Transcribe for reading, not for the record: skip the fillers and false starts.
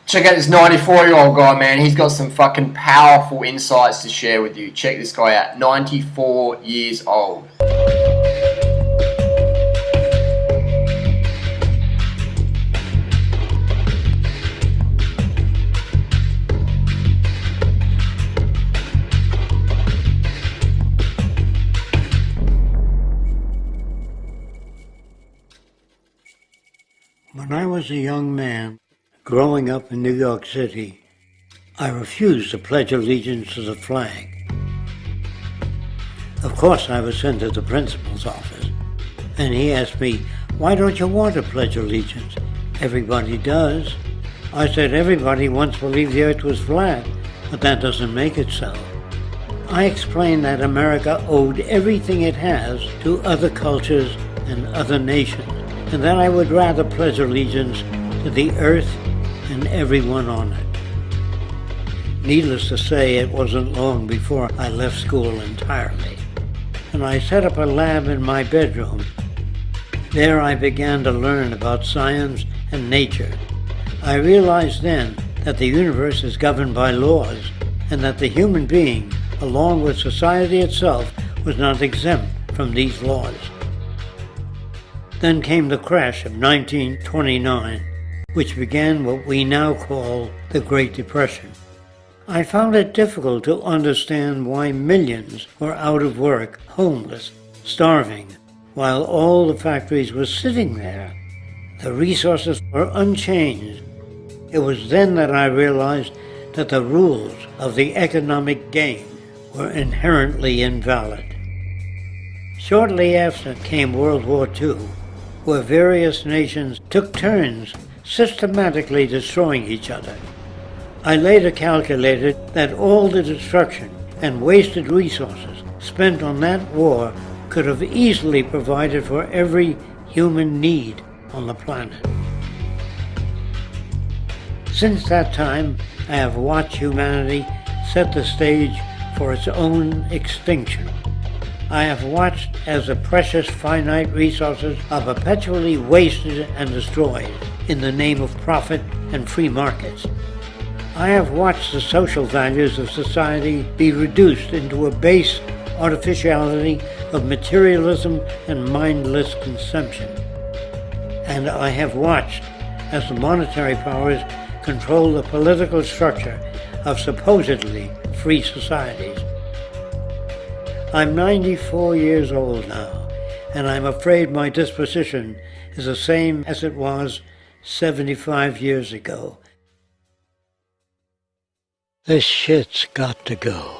Check out this 94-year-old guy, man. He's got some fucking powerful insights to share with you. Check this guy out. 94 years old. When I was a young man, growing up in New York City, I refused to pledge allegiance to the flag. Of course, I was sent to the principal's office, and he asked me, "Why don't you want to pledge allegiance? Everybody does." I said, "Everybody once believed the earth was flat, but that doesn't make it so." I explained that America owed everything it has to other cultures and other nations, and that I would rather pledge allegiance to the earth and everyone on it. Needless to say, it wasn't long before I left school entirely, and I set up a lab in my bedroom. There I began to learn about science and nature. I realized then that the universe is governed by laws, and that the human being, along with society itself, was not exempt from these laws. Then came the crash of 1929, which began what we now call the Great Depression. I found it difficult to understand why millions were out of work, homeless, starving, while all the factories were sitting there. The resources were unchanged. It was then that I realized that the rules of the economic game were inherently invalid. Shortly after came World War II, where various nations took turns systematically destroying each other. I later calculated that all the destruction and wasted resources spent on that war could have easily provided for every human need on the planet. Since that time, I have watched humanity set the stage for its own extinction. I have watched as the precious finite resources are perpetually wasted and destroyed in the name of profit and free markets. I have watched the social values of society be reduced into a base artificiality of materialism and mindless consumption. And I have watched as the monetary powers control the political structure of supposedly free societies. I'm 94 years old now, and I'm afraid my disposition is the same as it was 75 years ago. This shit's got to go.